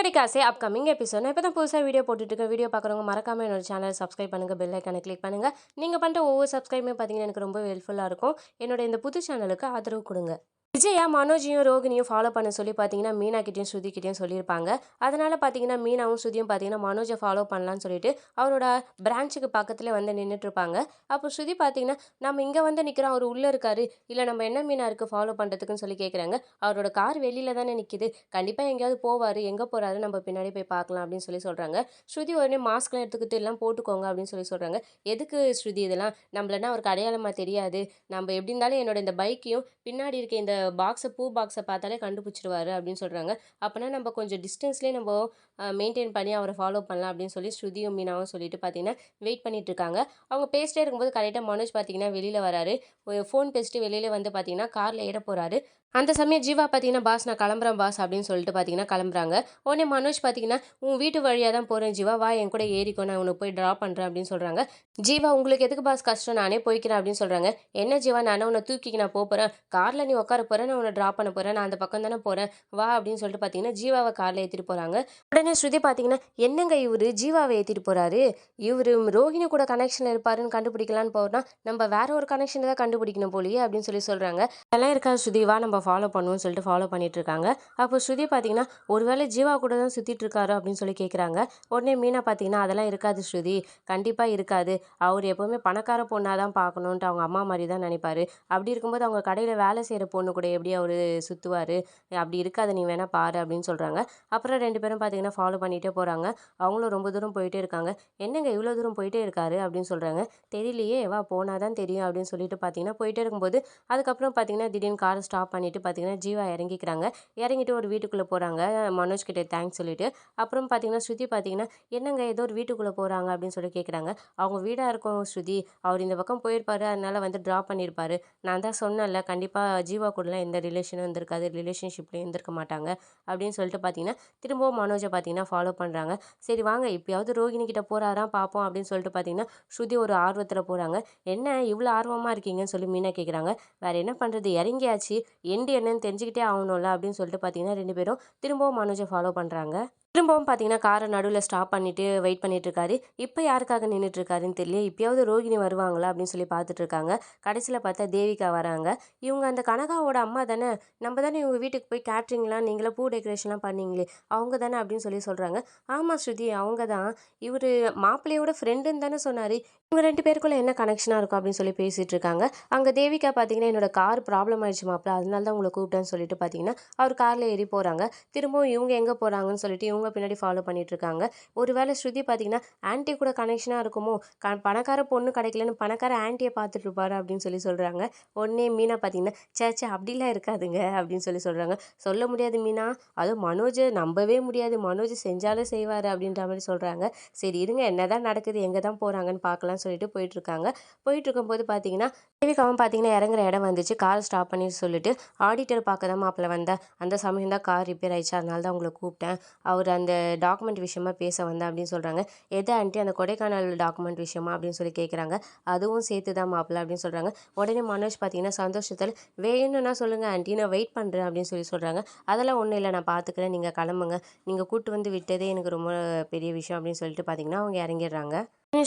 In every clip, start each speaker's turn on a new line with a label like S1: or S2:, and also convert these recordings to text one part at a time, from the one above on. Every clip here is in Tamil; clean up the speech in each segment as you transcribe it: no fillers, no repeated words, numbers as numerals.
S1: சிறகடி காசே அப்கமிங் எபிசோட். நான் இப்போ தான் புதுசாக வீடியோ போட்டுட்ருக்கேன். வீடியோ பார்க்குறவங்க மறக்காமல் என்னோட சேனல் சப்ஸ்கிரைப் பண்ணுங்கள், பெல் ஐக்கானை கிளிக் பண்ணுங்கள். நீங்கள் பண்ணுற ஒவ்வொரு சப்ஸ்கிரைபுமே பார்த்தீங்கன்னா எனக்கு ரொம்ப ஹெல்ப்ஃபுல்லாக இருக்கும். என்னோட இந்த புது சேனலுக்கு ஆதரவு கொடுங்க. விஜயா மனோஜையும் ரோகிணியும் ஃபாலோ பண்ண சொல்லி பார்த்தீங்கன்னா மீனா கிட்டேயும் ஸ்ருதி கிட்டேயும் சொல்லியிருப்பாங்க. அதனால் பார்த்தீங்கன்னா மீனாவும் ஸ்ருதியும் பார்த்தீங்கன்னா மனோஜை ஃபாலோ பண்ணலான்னு சொல்லிட்டு அவரோட பிரான்ச்சுக்கு பக்கத்தில் வந்து நின்றுட்டுருப்பாங்க. அப்போ ஸ்ருதி பார்த்தீங்கன்னா நம்ம இங்கே வந்து நிற்கிறோம், அவர் உள்ளே இருக்காரு, இல்லை நம்ம என்ன மீனா இருக்குது ஃபாலோ பண்ணுறதுக்குன்னு சொல்லி கேட்குறாங்க. அவரோட கார் வெளியில் தானே நிற்கிது, கண்டிப்பாக எங்கேயாவது போவார், எங்கே போகிறாரு நம்ம பின்னாடி போய் பார்க்கலாம் அப்படின்னு சொல்லி சொல்கிறாங்க. ஸ்ருதி உடனே மாஸ்க்லாம் எடுத்துக்கிட்டு எல்லாம் போட்டுக்கோங்க அப்படின்னு சொல்லி சொல்கிறாங்க. எதுக்கு ஸ்ருதி இதெல்லாம், நம்மளன்னா அவருக்கு அடையாளமாக தெரியாது, நம்ம எப்படி இருந்தாலும் என்னோட இந்த பைக்கையும் பின்னாடி இருக்க இந்த பூ பாக்ஸை பார்த்தாலே கண்டுபிடிச்சிருவாரு அப்படின்னு சொல்கிறாங்க. அப்போனா நம்ம கொஞ்சம் டிஸ்டன்ஸ்லேயே நம்ம மெயின்டைன் பண்ணி அவரை ஃபாலோ பண்ணலாம் அப்படின்னு சொல்லி ஸ்ருதியும் மீனாவும் சொல்லிட்டு பார்த்தீங்கன்னா வெயிட் பண்ணிட்டு இருக்காங்க. அவங்க பேசிட்டே இருக்கும்போது கரெக்டாக மனோஜ் பார்த்தீங்கன்னா வெளியில் வராரு. ஃபோன் பேசிட்டு வெளியில் வந்து பார்த்தீங்கன்னா காரில் ஏற போகிறாரு. அந்த சமயம் ஜீவா பார்த்தீங்கன்னா பாஸ் நான் கிளம்புறேன் பாஸ் அப்படின்னு சொல்லிட்டு பார்த்தீங்கன்னா கிளம்புறாங்க. உடனே மனோஜ் பார்த்தீங்கன்னா உன் வீட்டு வழியாக தான் போகிறேன் ஜீவா, வா என் கூட ஏறிக்கோ, நான் உன்னை போய் ட்ராப் பண்ணுறேன் அப்படின்னு சொல்கிறாங்க. ஜீவா உங்களுக்கு எதுக்கு பாஸ் கஷ்டம், நானே போய்க்கிறேன் அப்படின்னு சொல்கிறாங்க. என்ன ஜீவா, நானே உன்னை தூக்கிக்கு நான் போகிறேன், காரில் நீ உட்கார போகிறேன், நான் உன்னை ட்ராப் பண்ண போகிறேன், நான் அந்த பக்கம் தானே போகிறேன், வா அப்படின்னு சொல்லிட்டு பார்த்தீங்கன்னா ஜீவாவை காரில் ஏற்றிட்டு போகிறாங்க. உடனே ஸ்ருதி பார்த்தீங்கன்னா என்னங்க இவர் ஜீவாவை ஏற்றிட்டு போகிறாரு, இவர் ரோஹிணி கூட கனெக்ஷன் இருப்பாருன்னு கண்டுபிடிக்கலான்னு போகிறோம்னா நம்ம வேற ஒரு கனெக்ஷன் தான் கண்டுபிடிக்கணும் போலியே அப்படின்னு சொல்லி சொல்கிறாங்க. அதெல்லாம் இருக்கா ஸ்ருதி, வா நம்ம ஃபாலோ பண்ணுவோம்னு சொல்லிட்டு ஃபாலோ பண்ணிட்டு இருக்காங்க. அப்போ ஸ்ருதி பார்த்தீங்கன்னா ஒருவேளை ஜீவா கூட தான் சுற்றிட்டு இருக்காரு அப்படின்னு சொல்லி கேட்குறாங்க. உடனே மீனா பார்த்தீங்கன்னா அதெல்லாம் இருக்காது ஸ்ருதி, கண்டிப்பாக இருக்காது, அவர் எப்போவுமே பணக்கார பொண்ணாக தான் பார்க்கணுன்ட்டு அவங்க அம்மா மாதிரி தான் நினைப்பாரு, அப்படி இருக்கும்போது அவங்க கடையில் வேலை செய்கிற பொண்ணு கூட எப்படி அவர் சுற்றுவார், அப்படி இருக்காது, நீ வேணா பாரு அப்படின்னு சொல்கிறாங்க. அப்புறம் 2 பேரும் பார்த்தீங்கன்னா ஃபாலோ பண்ணிகிட்டே போகிறாங்க. அவங்களும் ரொம்ப தூரம் போயிட்டே இருக்காங்க. என்னங்க இவ்வளோ தூரம் போயிட்டே இருக்காரு அப்படின்னு சொல்கிறாங்க. தெரியலையே, வா போனால் தான் தெரியும் அப்படின்னு சொல்லிட்டு பார்த்தீங்கன்னா போயிட்டே இருக்கும்போது அதுக்கப்புறம் பார்த்தீங்கன்னா திடீர்னு காரை ஸ்டாப் பண்ணிவிட்டு பார்த்தீங்கன்னா ஜீவா இறங்கிக்கிறாங்க. இறங்கிட்டு ஒரு வீட்டுக்குள்ளே போகிறாங்க. மனோஜ் கிட்டே தேங்க்ஸ் சொல்லிட்டு. அப்புறம் பார்த்தீங்கன்னா ஸ்ருதி பார்த்தீங்கன்னா என்னங்க ஏதோ ஒரு வீட்டுக்குள்ளே போகிறாங்க அப்படின்னு சொல்லி கேட்குறாங்க. அவங்க வீடாக இருக்கும் ஸ்ருதி, அவர் இந்த பக்கம் போயிருப்பாரு, அதனால் வந்து ட்ராப் பண்ணியிருப்பாரு, நான் தான் சொன்னேன்ல கண்டிப்பாக ஜீவா கூடலாம் எந்த ரிலேஷனும் இருந்திருக்காது, ரிலேஷன்ஷிப்லேயும் இருந்திருக்க மாட்டாங்க அப்படின்னு சொல்லிட்டு பார்த்தீங்கன்னா திரும்பவும் மனோஜை பார்த்தீங்கன்னா ஃபாலோ பண்ணுறாங்க. சரி வாங்க இப்போயாவது ரோகிணி கிட்ட போகிறாராம் பார்ப்போம் அப்படின்னு சொல்லிட்டு பார்த்தீங்கன்னா ஸ்ருதி ஒரு ஆர்வத்தில் போகிறாங்க. என்ன இவ்வளோ ஆர்வமாக இருக்கீங்கன்னு சொல்லி மீனா கேட்குறாங்க. வேறு என்ன பண்ணுறது, இறங்கியாச்சு, எண்டு என்னன்னு தெரிஞ்சுக்கிட்டே ஆகணும்ல அப்படின்னு சொல்லிட்டு பார்த்தீங்கன்னா 2 பேரும் திரும்பவும் மனோஜை ஃபாலோ பண்ணுறாங்க. திரும்பவும் பார்த்தீங்கன்னா காரை நடுவில் ஸ்டாப் பண்ணிவிட்டு வெயிட் பண்ணிட்டு இருக்காரு. இப்போ யாருக்காக நின்றுட்டு இருக்காருன்னு தெரியல, இப்போயாவது ரோகிணி வருவாங்களா அப்படின்னு சொல்லி பார்த்துட்டு இருக்காங்க. கடைசியில் பார்த்தா தேவிகா வராங்க. இவங்க அந்த கனகாவோட அம்மா தானே, நம்ம தானே இவங்க வீட்டுக்கு போய் கேட்ரிங்லாம் நீங்களே பூ டெக்கரேஷன்லாம் பண்ணீங்களே அவங்க தானே அப்படின்னு சொல்லி சொல்கிறாங்க. ஆமாம் ஸ்ருதி அவங்க தான், இவர் மாப்பிள்ளையோட ஃப்ரெண்டுன்னு தானே சொன்னார், இவங்க 2 பேருக்குள்ளே என்ன கனெக்ஷனாக இருக்கும் அப்படின்னு சொல்லி பேசிகிட்டு இருக்காங்க. அங்கே தேவிகா பார்த்தீங்கன்னா என்னோட கார் ப்ராப்ளம் ஆயிடுச்சு மாப்பிள்ள, அதனால தான் உங்களை கூப்பிட்டேன்னு சொல்லிட்டு பார்த்தீங்கன்னா அவர் காரில் ஏறி போகிறாங்க. திரும்பவும் இவங்க எங்கே போகிறாங்கன்னு சொல்லிட்டு இவங்க பின்னாடி ஃபாலோ பண்ணிட்டு இருக்காங்க. ஒருவேளை ஸ்ருதி பார்த்தீங்கன்னா ஆன்ட்டி கூட கனெக்ஷனாக இருக்குமோ, பணக்கார பொண்ணு கிடைக்கலன்னு பணக்கார ஆன்ட்டியை பார்த்துட்டு இருப்பாரு அப்படின்னு சொல்லி சொல்கிறாங்க. உடனே மீனா பார்த்தீங்கன்னா சேச்சே அப்படிலாம் இருக்காதுங்க அப்படின்னு சொல்லி சொல்கிறாங்க. சொல்ல முடியாது மீனா, அதுவும் மனோஜை நம்பவே முடியாது, மனோஜ் செஞ்சாலும் செய்வார் அப்படின்ற மாதிரி சொல்கிறாங்க. சரி இருங்க என்ன தான் நடக்குது, எங்கே தான் போகிறாங்கன்னு பார்க்கலாம்னு சொல்லிட்டு போயிட்டுருக்காங்க. போயிட்டுருக்கும்போது பார்த்தீங்கன்னா தேவிகாவும் பார்த்தீங்கன்னா இறங்குற இடம் வந்துச்சு. காரை ஸ்டாப் பண்ணி சொல்லிட்டு ஆடிட்டர் பார்க்க தான் மாப்பிள்ள வந்தேன், அந்த சமயம் தான் கார் ரிப்பேர் ஆயிடுச்சு, அதனால தான் உங்களை கூப்பிட்டேன், அவர் அந்த டாக்குமெண்ட் விஷயமா பேச வந்தேன் அப்படின்னு சொல்கிறாங்க. எதை ஆண்டி, அந்த கொடைக்கானல் டாக்குமெண்ட் விஷயமா அப்படின்னு சொல்லி கேட்குறாங்க. அதுவும் சேர்த்து தான் மாப்பிள்ள அப்படின்னு சொல்கிறாங்க. உடனே மனோஜ் பார்த்தீங்கன்னா சந்தோஷத்தில் வேணும்னா சொல்லுங்கள் ஆண்டி, நான் வெயிட் பண்ணுறேன் அப்படின்னு சொல்லி சொல்கிறாங்க. அதெல்லாம் ஒன்றும் இல்லை, நான் பார்த்துக்கிறேன், நீங்கள் கிளம்புங்க, நீங்கள் கூப்பிட்டு வந்து விட்டதே எனக்கு ரொம்ப பெரிய விஷயம் அப்படின்னு சொல்லிட்டு பார்த்தீங்கன்னா அவங்க இறங்கிடுறாங்க.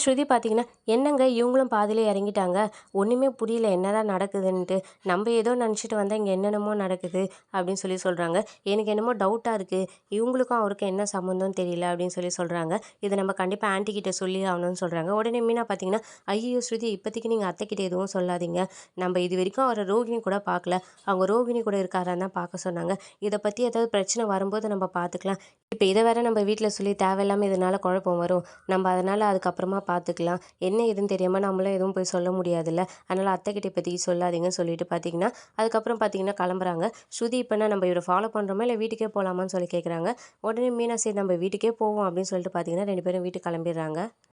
S1: ஸ்ருதி பார்த்தீங்கன்னா என்னங்க இவங்களும் பாதியிலே இறங்கிட்டாங்க, ஒன்றுமே புரியல என்னதான் நடக்குதுன்ட்டு, நம்ம ஏதோ நினச்சிட்டு வந்தால் இங்கே என்னென்னமோ நடக்குது அப்படின்னு சொல்லி சொல்கிறாங்க. எனக்கு என்னமோ டவுட்டாக இருக்குது, இவங்களுக்கும் அவருக்கும் என்ன சம்மந்தம்னு தெரியல அப்படின்னு சொல்லி சொல்கிறாங்க. இதை நம்ம கண்டிப்பாக ஆன்ட்டி கிட்ட சொல்லி ஆகணும்னு சொல்கிறாங்க. உடனே மீனா பார்த்தீங்கன்னா ஐயோ ஸ்ருதி இப்போதைக்கு நீங்கள் அத்தைக்கிட்ட எதுவும் சொல்லாதீங்க, நம்ம இது வரைக்கும் அவரை ரோகிணி கூட பார்க்கல, அவங்க ரோகிணி கூட இருக்காரான்னு தான் பார்க்க சொன்னாங்க, இதை பற்றி ஏதாவது பிரச்சனை வரும்போது நம்ம பார்த்துக்கலாம், இப்போ இதை வேற நம்ம வீட்டில் சொல்லி தேவையில்லாமல் இதனால் குழப்பம் வரும், நம்ம அதனால் அதுக்கப்புறமா பார்த்துக்கலாம், என்ன ஏதுன்னு தெரியாமல் நம்மளும் எதுவும் போய் சொல்ல முடியாதுல்ல, அதனால் அத்தைக்கிட்ட இப்போதைக்கு சொல்லாதீங்கன்னு சொல்லிட்டு பார்த்தீங்கன்னா அதுக்கப்புறம் பார்த்தீங்கன்னா கிளம்புறாங்க. ஸ்ருதி இப்போனா நம்ம இவரை ஃபாலோ பண்ணுறோமா இல்லை வீட்டுக்கே போகலாமான்னு சொல்லி கேட்குறாங்க. உடனே மீனா சரி நம்ம வீட்டுக்கே போவோம் அப்படின்னு சொல்லிட்டு பார்த்தீங்கன்னா 2 பேரும் வீட்டுக்கு கிளம்பிடுறாங்க.